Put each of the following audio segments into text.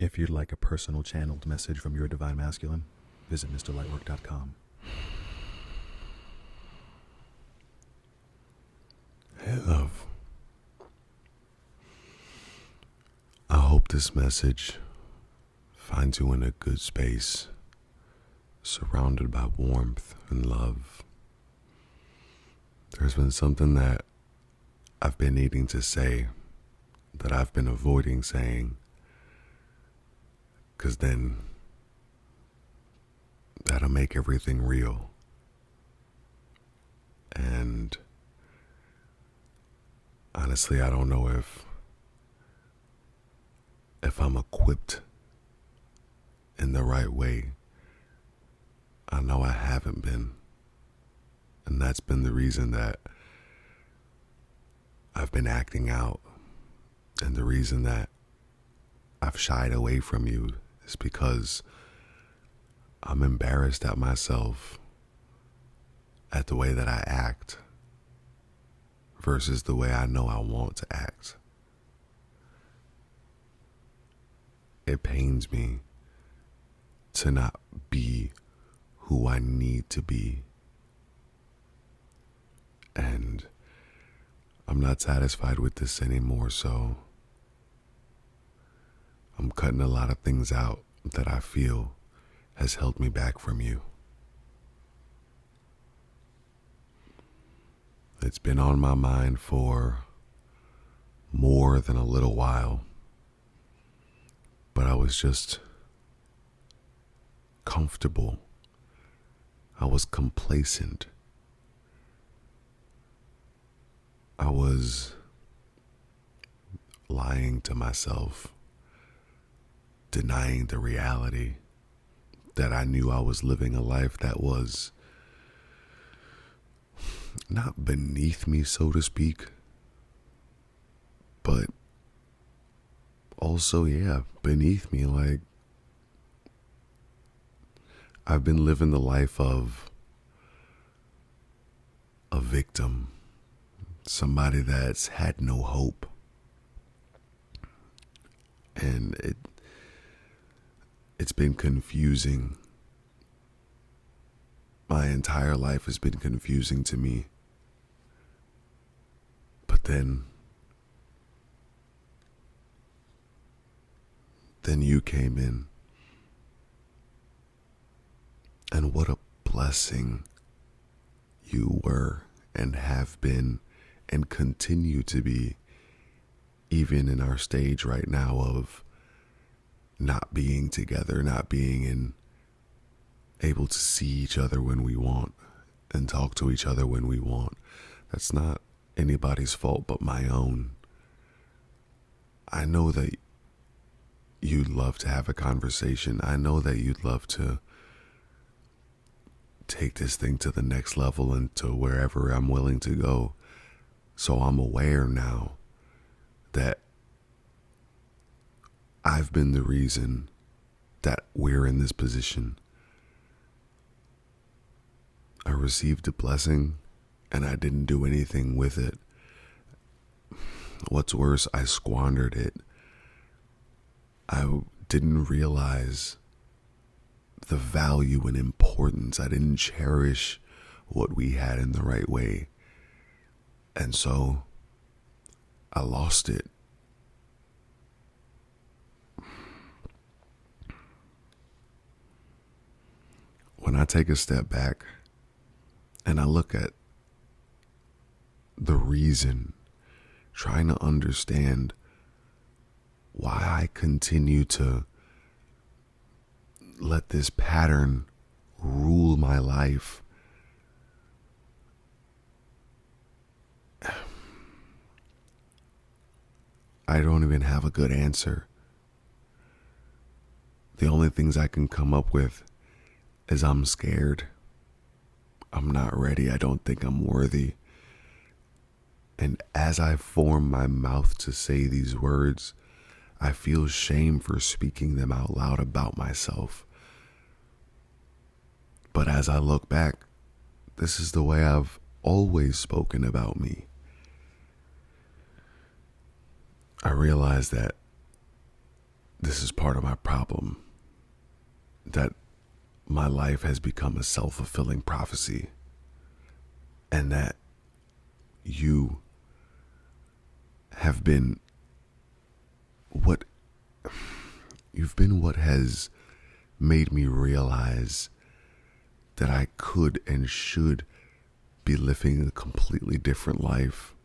If you'd like a personal channeled message from your divine masculine, visit MrLightwork.com. Hey, love. I hope this message finds you in a good space, surrounded by warmth and love. There's been something that I've been needing to say that I've been avoiding saying, because then that'll make everything real. And honestly, I don't know if I'm equipped in the right way. I know I haven't been. And that's been the reason that I've been acting out. And the reason that I've shied away from you is because I'm embarrassed at myself, at the way that I act versus the way I know I want to act. It pains me to not be who I need to be. And I'm not satisfied with this anymore, so I'm cutting a lot of things out that I feel has held me back from you. It's been on my mind for more than a little while, but I was just comfortable. I was complacent. I was lying to myself, denying the reality that I knew I was living a life that was not beneath me, so to speak, but also, beneath me. Like, I've been living the life of a victim, somebody that's had no hope. And it's been confusing. My entire life has been confusing to me. But then you came in. And what a blessing you were and have been and continue to be, even in our stage right now of not being together, not being able to see each other when we want and talk to each other when we want. That's not anybody's fault but my own. I know that you'd love to have a conversation. I know that you'd love to take this thing to the next level and to wherever I'm willing to go. So I'm aware now that I've been the reason that we're in this position. I received a blessing and I didn't do anything with it. What's worse, I squandered it. I didn't realize the value and importance. I didn't cherish what we had in the right way. And so I lost it. When I take a step back and I look at the reason, trying to understand why I continue to let this pattern rule my life, I don't even have a good answer. The only things I can come up with is I'm scared. I'm not ready. I don't think I'm worthy. And as I form my mouth to say these words, I feel shame for speaking them out loud about myself. But as I look back, this is the way I've always spoken about me. I realize that this is part of my problem, that my life has become a self-fulfilling prophecy, and that you have been what you've been what has made me realize that I could and should be living a completely different life.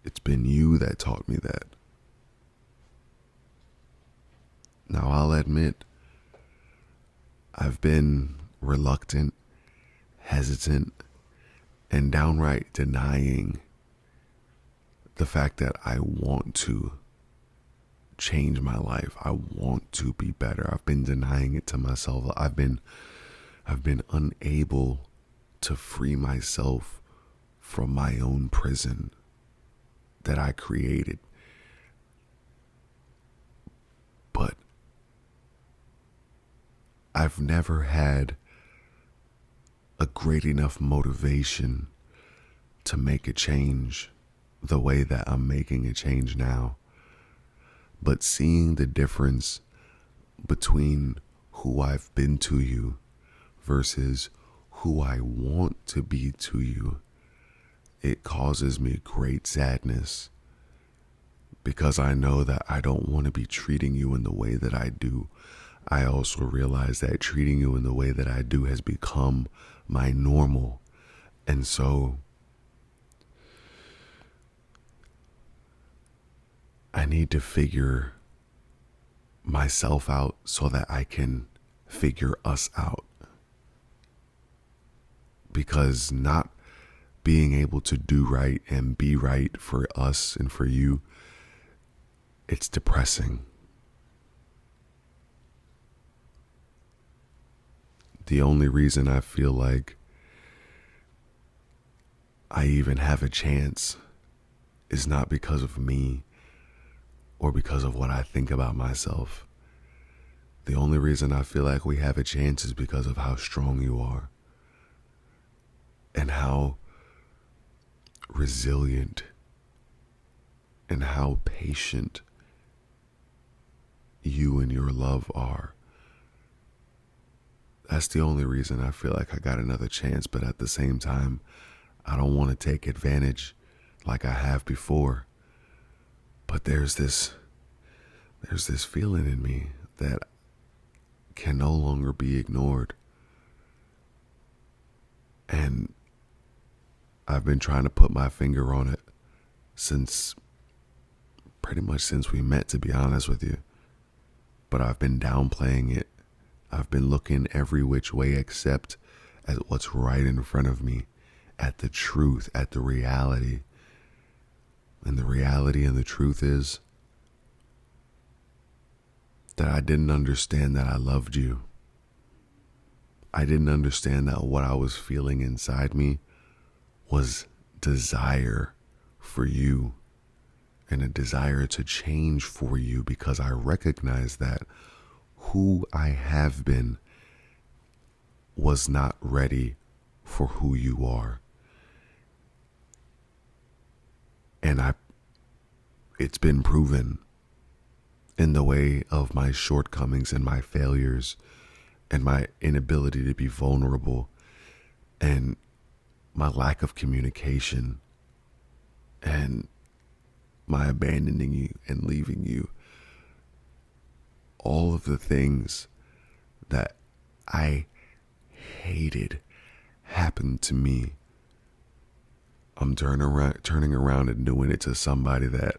It's been you that taught me that. Now, I'll admit, I've been reluctant, hesitant, and downright denying the fact that I want to change my life. I want to be better. I've been denying it to myself. I've been unable to free myself from my own prison that I created. But I've never had a great enough motivation to make a change the way that I'm making a change now. But seeing the difference between who I've been to you versus who I want to be to you, it causes me great sadness, because I know that I don't want to be treating you in the way that I do. I also realize that treating you in the way that I do has become my normal. And so I need to figure myself out so that I can figure us out. Because not being able to do right and be right for us and for you, it's depressing. The only reason I feel like I even have a chance is not because of me or because of what I think about myself. The only reason I feel like we have a chance is because of how strong you are and how resilient and how patient you and your love are. That's the only reason I feel like I got another chance. But at the same time, I don't want to take advantage like I have before. But there's this feeling in me that can no longer be ignored. And I've been trying to put my finger on it pretty much since we met, to be honest with you. But I've been downplaying it. I've been looking every which way except at what's right in front of me, at the truth, at the reality. And the reality and the truth is that I didn't understand that I loved you. I didn't understand that what I was feeling inside me was desire for you and a desire to change for you, because I recognize that who I have been was not ready for who you are. And it's been proven in the way of my shortcomings and my failures and my inability to be vulnerable and my lack of communication and my abandoning you and leaving you. All of the things that I hated happened to me. I'm turning around and doing it to somebody that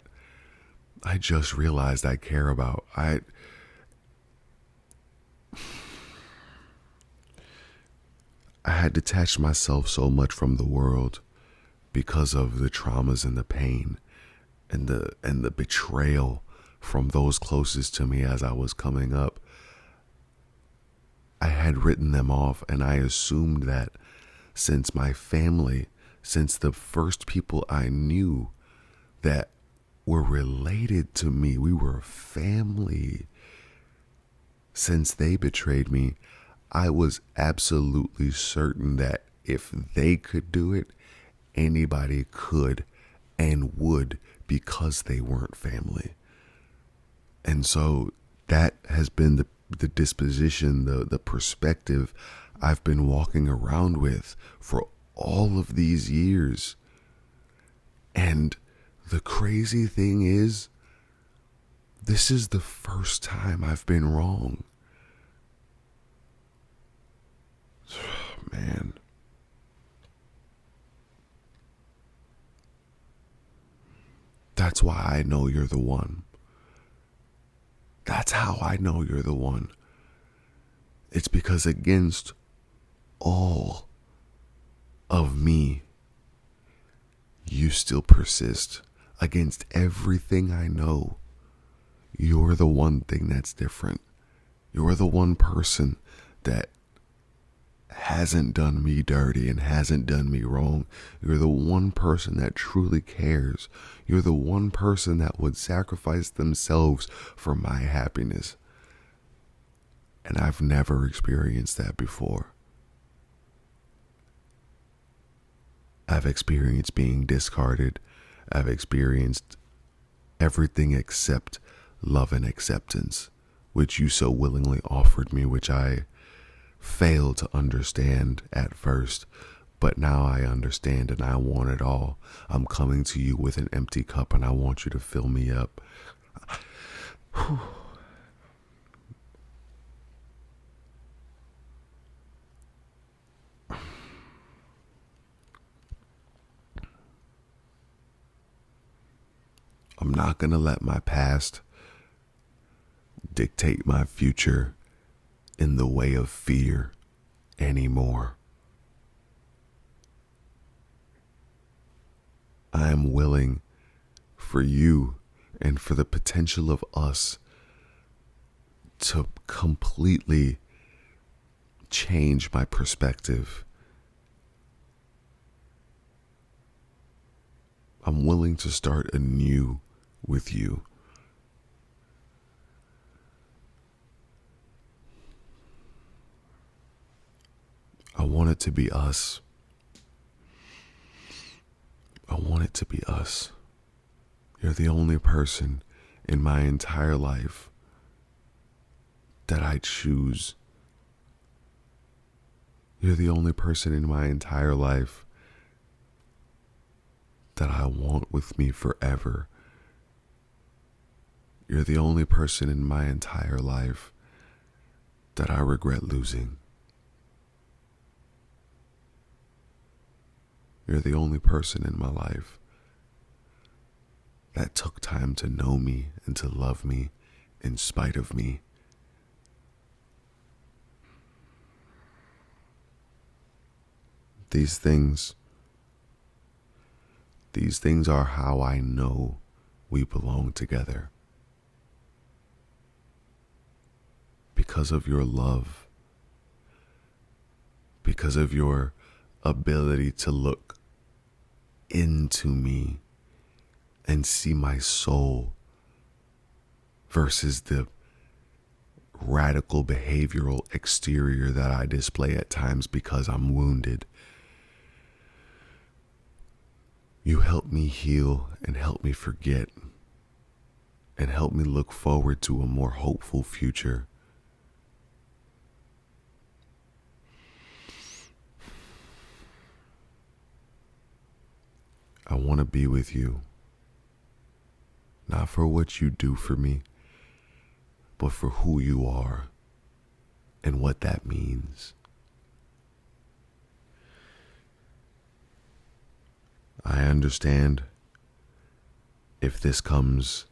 I just realized I care about. I had detached myself so much from the world because of the traumas and the pain and the betrayal from those closest to me as I was coming up. I had written them off, and I assumed that since my family, since the first people I knew that were related to me, we were family, since they betrayed me, I was absolutely certain that if they could do it, anybody could and would, because they weren't family. And so that has been the disposition, the perspective I've been walking around with for all of these years. And the crazy thing is, this is the first time I've been wrong. Man. That's why I know you're the one. That's how I know you're the one. It's because against all of me, you still persist. Against everything I know, you're the one thing that's different. You're the one person that hasn't done me dirty and hasn't done me wrong. You're the one person that truly cares. You're the one person that would sacrifice themselves for my happiness. And I've never experienced that before. I've experienced being discarded. I've experienced everything except love and acceptance, which you so willingly offered me, which I failed to understand at first, but now I understand and I want it all. I'm coming to you with an empty cup and I want you to fill me up. I'm not going to let my past dictate my future in the way of fear anymore. I am willing for you and for the potential of us to completely change my perspective. I'm willing to start anew with you. I want it to be us. I want it to be us. You're the only person in my entire life that I choose. You're the only person in my entire life that I want with me forever. You're the only person in my entire life that I regret losing. You're the only person in my life that took time to know me and to love me in spite of me. These things are how I know we belong together. Because of your love, because of your ability to look into me and see my soul versus the radical behavioral exterior that I display at times because I'm wounded. You help me heal and help me forget and help me look forward to a more hopeful future. I want to be with you, not for what you do for me, but for who you are and what that means. I understand if this comes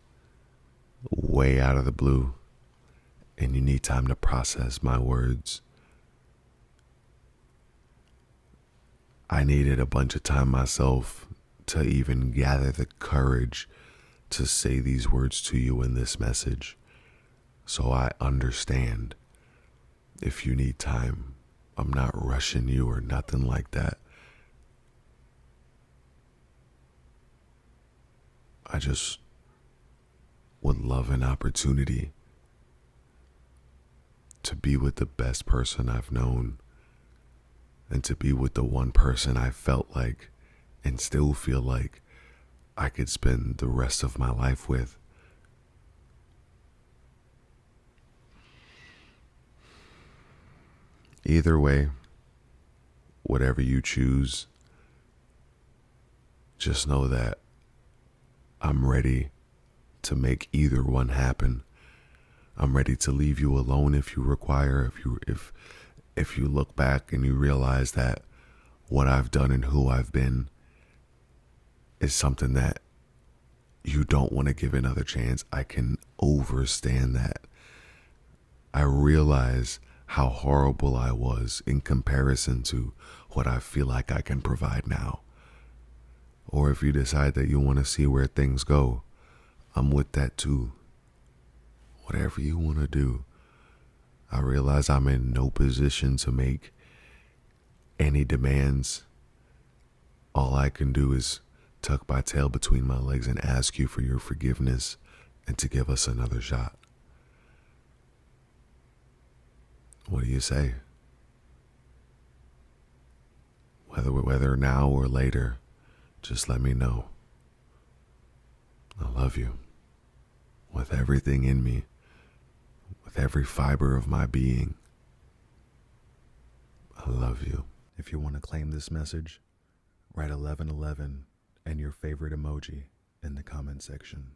way out of the blue and you need time to process my words. I needed a bunch of time myself to even gather the courage to say these words to you in this message. So I understand if you need time. I'm not rushing you or nothing like that. I just would love an opportunity to be with the best person I've known and to be with the one person I felt like and still feel like I could spend the rest of my life with. Either way, whatever you choose, just know that I'm ready to make either one happen. I'm ready to leave you alone if you require, if you look back and you realize that what I've done and who I've been is something that you don't want to give another chance. I can overstand that. I realize how horrible I was in comparison to what I feel like I can provide now. Or if you decide that you want to see where things go, I'm with that too. Whatever you want to do. I realize I'm in no position to make any demands. All I can do is tuck my tail between my legs and ask you for your forgiveness and to give us another shot. What do you say? Whether now or later, just let me know. I love you with everything in me, with every fiber of my being. I love you. If you want to claim this message, write 1111 and your favorite emoji in the comment section.